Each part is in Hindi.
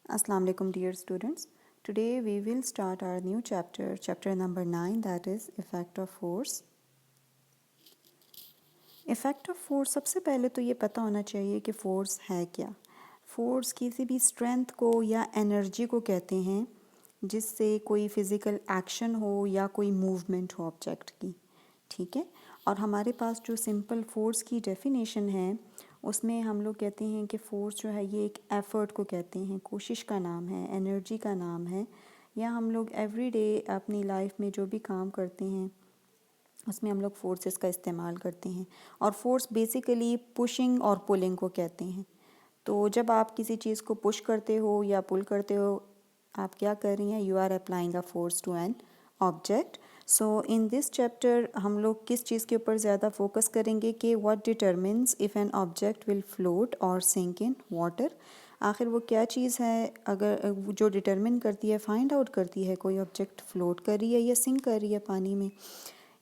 Assalamu alaikum dear students. Today we will start our new chapter number 9, that is effect of force. Effect of force, सबसे पहले तो ये पता होना चाहिए कि फ़ोर्स है क्या। फ़ोर्स किसी भी स्ट्रेंथ को या एनर्जी को कहते हैं जिससे कोई फ़िज़िकल एक्शन हो या कोई मूवमेंट हो ऑब्जेक्ट की, ठीक है। और हमारे पास जो सिंपल फ़ोर्स की डेफिनेशन है उसमें हम लोग कहते हैं कि फ़ोर्स जो है ये एक एफ़र्ट को कहते हैं, कोशिश का नाम है, एनर्जी का नाम है, या हम लोग एवरीडे अपनी लाइफ में जो भी काम करते हैं उसमें हम लोग फोर्सेस का इस्तेमाल करते हैं। और फोर्स बेसिकली पुशिंग और पुलिंग को कहते हैं। तो जब आप किसी चीज़ को पुश करते हो या पुल करते हो, आप क्या कर रही हैं, you are applying a force to an object. So in this chapter हम लोग किस चीज़ के ऊपर ज़्यादा फोकस करेंगे कि what determines if an object will float और सिंक इन वाटर। आखिर वो क्या चीज़ है अगर जो डिटरमिन करती है, फाइंड आउट करती है कोई ऑब्जेक्ट फ्लोट कर रही है या सिंक कर रही है पानी में।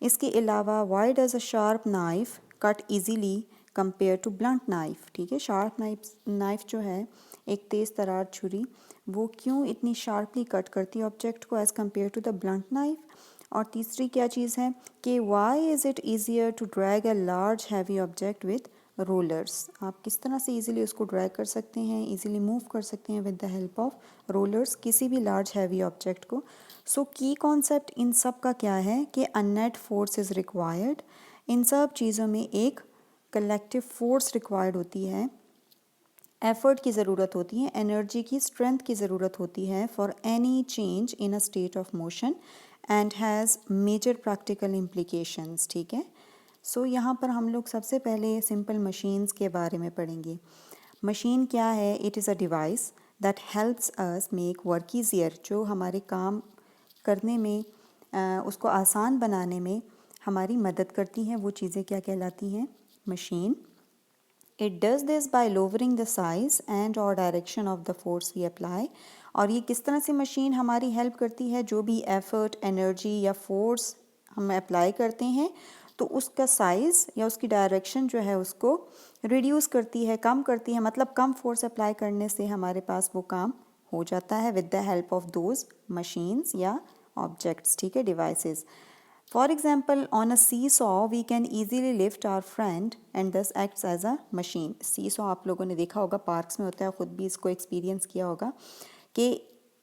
इसके अलावा why does a sharp knife cut easily compare to blunt knife, ठीक है। शार्प नाइफ जो है, एक तेज़ तरार छुरी, वो क्यों इतनी शार्पली कट करती है ऑब्जेक्ट को as compare to the blunt knife. और तीसरी क्या चीज़ है कि why is it easier to drag a large heavy object with rollers. आप किस तरह से इजीली उसको ड्रैग कर सकते हैं, इजीली मूव कर सकते हैं with the help of rollers किसी भी लार्ज हैवी ऑब्जेक्ट को। सो की कॉन्सेप्ट इन सब का क्या है कि अ नेट फोर्स इज़ रिक्वायर्ड। इन सब चीज़ों में एक कलेक्टिव फोर्स रिक्वायर्ड होती है, एफर्ट की ज़रूरत होती है, एनर्जी की, स्ट्रेंथ की ज़रूरत होती है for any change in a state of motion and has major practical implications, ठीक है। सो यहाँ पर हम लोग सबसे पहले सिंपल मशीन्स के बारे में पढ़ेंगे। मशीन क्या है? It is a device that helps us make work easier, जो हमारे काम करने में उसको आसान बनाने में हमारी मदद करती हैं। वो चीज़ें क्या कहलाती हैं? Machine. It does this by lowering the size and or direction of the force we apply। और ये किस तरह से मशीन हमारी हेल्प करती है? जो भी एफर्ट, एनर्जी या फोर्स हम अप्लाई करते हैं तो उसका साइज़ या उसकी डायरेक्शन जो है उसको रिड्यूस करती है, कम करती है। मतलब कम फोर्स अप्लाई करने से हमारे पास वो काम हो जाता है with the help of those machines या ऑब्जेक्ट्स, ठीक है, devices. For example, on a seesaw, we can easily lift our friend and thus acts as a machine। seesaw आप लोगों ने देखा होगा, पार्क्स में होता है, ख़ुद भी इसको एक्सपीरियंस किया होगा कि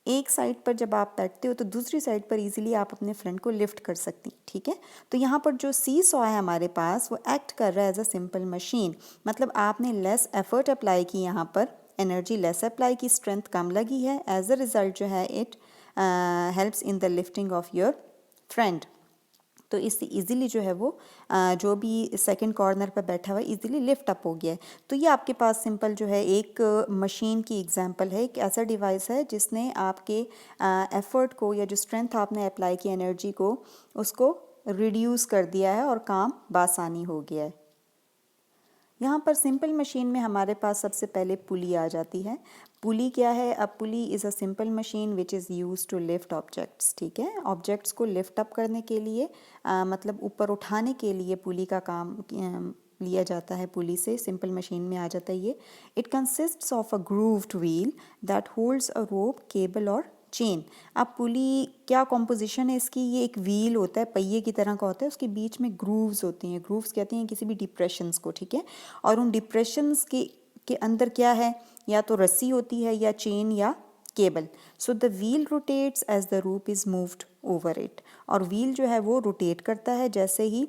एक साइड पर जब आप बैठते हो तो दूसरी साइड पर इजीली आप अपने फ्रेंड को लिफ्ट कर सकती, ठीक है। तो यहाँ पर जो seesaw है हमारे पास, वो एक्ट कर रहा है एज अ सिंपल मशीन। मतलब आपने लेस एफर्ट अप्लाई की, यहाँ पर एनर्जी लेस अप्लाई की, स्ट्रेंथ कम लगी है, एज अ रिज़ल्ट जो है it helps in the lifting of your friend. तो इससे इजीली जो है वो जो भी सेकंड कॉर्नर पर बैठा हुआ है इजीली लिफ्ट अप हो गया है। तो ये आपके पास सिंपल जो है एक मशीन की एग्जांपल है, एक ऐसा डिवाइस है जिसने आपके एफर्ट को या जो स्ट्रेंथ आपने अप्लाई की, एनर्जी को, उसको रिड्यूस कर दिया है और काम बासानी हो गया है। यहाँ पर सिंपल मशीन में हमारे पास सबसे पहले पुली आ जाती है। पुली क्या है? A pulley is a simple machine which is use to lift objects, ठीक है। ऑब्जेक्ट्स को लिफ्ट अप करने के लिए मतलब ऊपर उठाने के लिए पुली का काम लिया जाता है। पुली से सिंपल मशीन में आ जाता है ये। It consists of a grooved wheel that holds a rope, cable और चेन। अब पुली क्या कॉम्पोजिशन है इसकी? ये एक व्हील होता है, पहिए की तरह का होता है, उसके बीच में ग्रूव्स होती हैं। ग्रूव्स कहते हैं किसी भी डिप्रेशंस को, ठीक है। और उन डिप्रेशंस के अंदर क्या है? या तो रस्सी होती है या चेन या cable. So the wheel rotates as the rope is moved over it. और व्हील जो है वो रोटेट करता है जैसे ही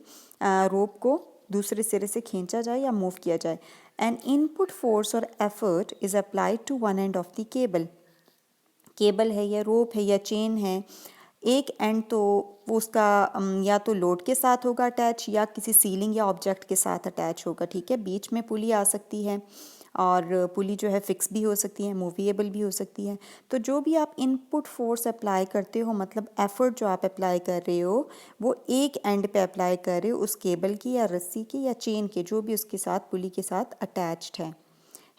रोप को दूसरे सिरे से खींचा जाए या मूव किया जाए। एन इनपुट फोर्स और effort is applied to one end of the cable. Cable है या रोप है या चेन है, एक एंड तो वो उसका या तो लोड के साथ होगा अटैच या किसी सीलिंग या ऑब्जेक्ट के साथ अटैच होगा, ठीक है। बीच में पुली आ सकती है और पुली जो है फिक्स भी हो सकती है, मूवेबल भी हो सकती है। तो जो भी आप इनपुट फोर्स अप्लाई करते हो, मतलब एफर्ट जो आप अप्लाई कर रहे हो, वो एक एंड पे अप्लाई कर रहे हो, उस केबल की या रस्सी की या चेन के, जो भी उसके साथ पुली के साथ अटैच्ड है।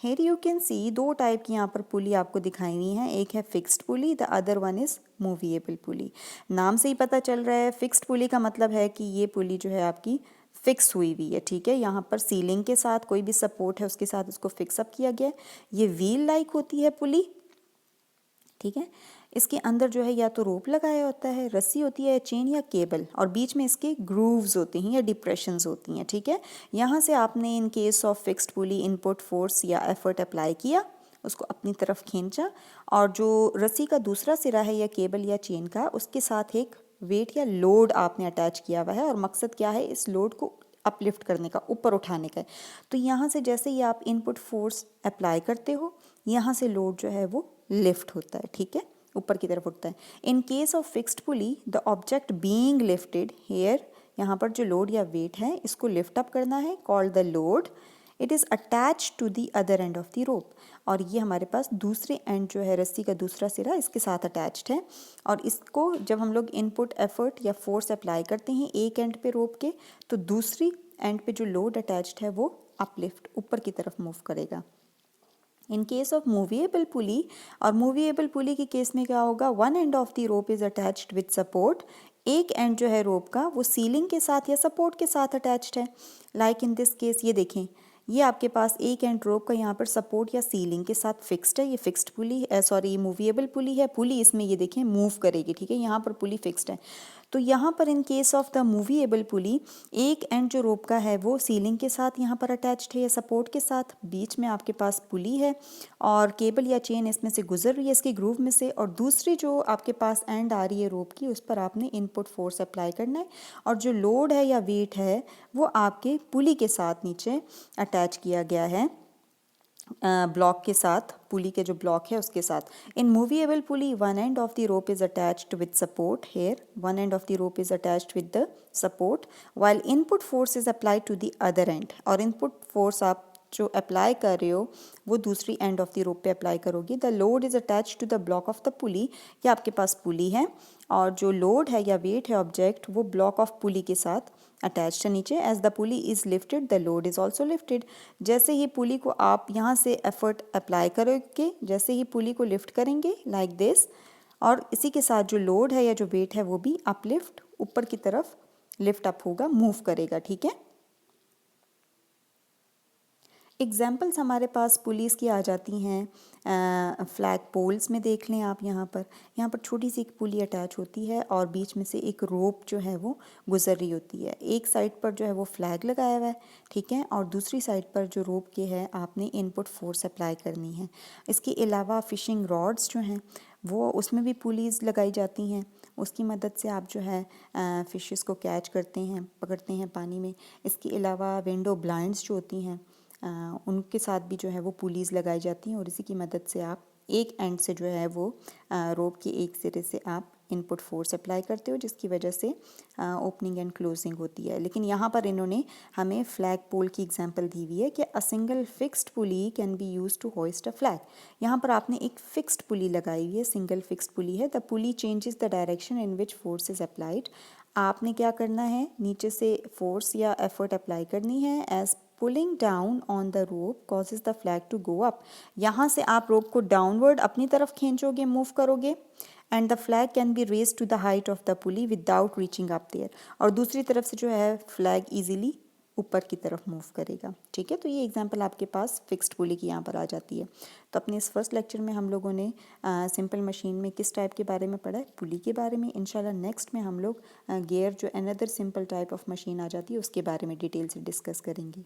हेयर यू कैन सी दो टाइप की यहाँ पर पुली आपको दिखाई हुई हैं। एक है fixed pulley, the other one is movable pulley. नाम से ही पता चल रहा है, फिक्स्ड पुली का मतलब है कि ये पुली जो है आपकी फिक्स हुई हुई है, ठीक है। यहाँ पर सीलिंग के साथ कोई भी सपोर्ट है उसके साथ उसको फिक्स अप किया गया है। ये व्हील लाइक होती है पुली, ठीक है। इसके अंदर जो है या तो रोप लगाया होता है, रस्सी होती है, चेन या केबल, और बीच में इसके ग्रूव्स होते हैं या डिप्रेशंस होती हैं। ठीक है। यहाँ से आपने इन case of fixed pulley input force या एफर्ट अप्लाई किया, उसको अपनी तरफ खींचा, और जो रस्सी का दूसरा सिरा है या केबल या चेन का, उसके साथ एक वेट या लोड आपने अटैच किया हुआ है, और मकसद क्या है, इस लोड को अपलिफ्ट करने का, ऊपर उठाने का है। तो यहाँ से जैसे ही आप इनपुट फोर्स अप्लाई करते हो, यहाँ से लोड जो है वो लिफ्ट होता है। ठीक है, ऊपर की तरफ उठता है। In case of fixed pulley the object being lifted here, यहाँ पर जो लोड या वेट है इसको लिफ्ट अप करना है, called the load. It is attach to the other end of the rope, और ये हमारे पास दूसरे एंड जो है रस्सी का दूसरा सिरा इसके साथ अटैच्ड है। और इसको जब हम लोग इनपुट एफर्ट या फोर्स अप्लाई करते हैं एक एंड पे रोप के, तो दूसरी एंड पे जो लोड अटैच्ड है वो अपलिफ्ट, ऊपर की तरफ मूव करेगा। इन केस ऑफ मूवेबल पुली, और मूवेबल पुली के केस में क्या होगा, one end of the rope is attached with support, एक एंड जो है रोप का वो सीलिंग के साथ या सपोर्ट के साथ अटैच्ड है। लाइक इन दिस केस, ये देखें, ये आपके पास एक एंड रोप का यहाँ पर सपोर्ट या सीलिंग के साथ फिक्स्ड है, ये फिक्स्ड पुली है, सॉरी मूवेबल पुली है। पुली इसमें ये देखें मूव करेगी, ठीक है, यहाँ पर पुली फिक्स्ड है। तो यहाँ पर इन case of the movable pulley, एक एंड जो रोप का है वो सीलिंग के साथ यहाँ पर अटैच्ड है या सपोर्ट के साथ, बीच में आपके पास पुली है, और केबल या चेन इसमें से गुजर रही है इसके ग्रूव में से, और दूसरी जो आपके पास एंड आ रही है रोप की, उस पर आपने इनपुट फोर्स अप्लाई करना है, और जो लोड है या वेट है वो आपके पुली के साथ नीचे अटैच किया गया है, ब्लॉक के साथ, पुली के जो ब्लॉक है उसके साथ। In movable pulley one end of the rope is attached with support, here one end of the rope is attached with the support, while input force is applied to the other end, और इनपुट फोर्स आप जो अप्लाई कर रहे हो वो दूसरी एंड ऑफ द रोप पे अप्लाई करोगे। The load is attach to the block of the pulley, या आपके पास पुली है और जो लोड है या वेट है ऑब्जेक्ट वो ब्लॉक ऑफ पुली के साथ अटैच्ड है नीचे। As the pulley is lifted the load is also lifted, जैसे ही पुली को आप यहाँ से एफर्ट अप्लाई करोगे, जैसे ही पुली को लिफ्ट करेंगे लाइक दिस, और इसी के साथ जो लोड है या जो वेट है वो भी अपलिफ्ट, ऊपर की तरफ लिफ्ट अप होगा, मूव करेगा। ठीक है। एग्जाम्पल्स हमारे पास पुलिस की आ जाती हैं फ्लैग पोल्स में, देख लें आप यहाँ पर छोटी सी एक पुली अटैच होती है और बीच में से एक रोप जो है वो गुजर रही होती है। एक साइड पर जो है वो फ्लैग लगाया हुआ है, ठीक है, और दूसरी साइड पर जो रोप के है आपने इनपुट फोर्स अप्लाई करनी है। इसके अलावा फिशिंग रॉड्स जो हैं वो उसमें भी पुलीज लगाई जाती हैं, उसकी मदद से आप जो है फ़िशेस को कैच करते हैं, पकड़ते हैं पानी में। इसके अलावा विंडो ब्लाइंड्स जो होती हैं उनके साथ भी जो है वो पुलीज लगाई जाती हैं, और इसी की मदद से आप एक एंड से जो है वो रोप के एक सिरे से आप इनपुट फोर्स अप्लाई करते हो, जिसकी वजह से ओपनिंग एंड क्लोजिंग होती है। लेकिन यहाँ पर इन्होंने हमें फ्लैग पोल की एग्जांपल दी हुई है कि a single fixed pulley can be use to hoist a flag. यहाँ पर आपने एक फिक्स्ड पुली लगाई हुई है, सिंगल फिक्स्ड पुली है। The pulley changes the direction in which force is applied. आपने क्या करना है, नीचे से फोर्स या एफर्ट अप्लाई करनी है। As pulling down on the rope causes the flag to go up. यहाँ से आप रोप को डाउनवर्ड अपनी तरफ खींचोगे, मूव करोगे, and the flag can be raise to the height of the pulley without reaching up there, और दूसरी तरफ से जो है फ्लैग इजीली ऊपर की तरफ मूव करेगा। ठीक है, तो ये एग्जांपल आपके पास फिक्स्ड पुली की यहाँ पर आ जाती है। तो अपने इस फर्स्ट लेक्चर में हम लोगों ने सिंपल मशीन में किस टाइप के बारे में पढ़ा है, पुली के बारे में। इंशाल्लाह नेक्स्ट में हम लोग गियर जो another simple type of machine आ जाती है उसके बारे में डिटेल से डिस्कस करेंगे।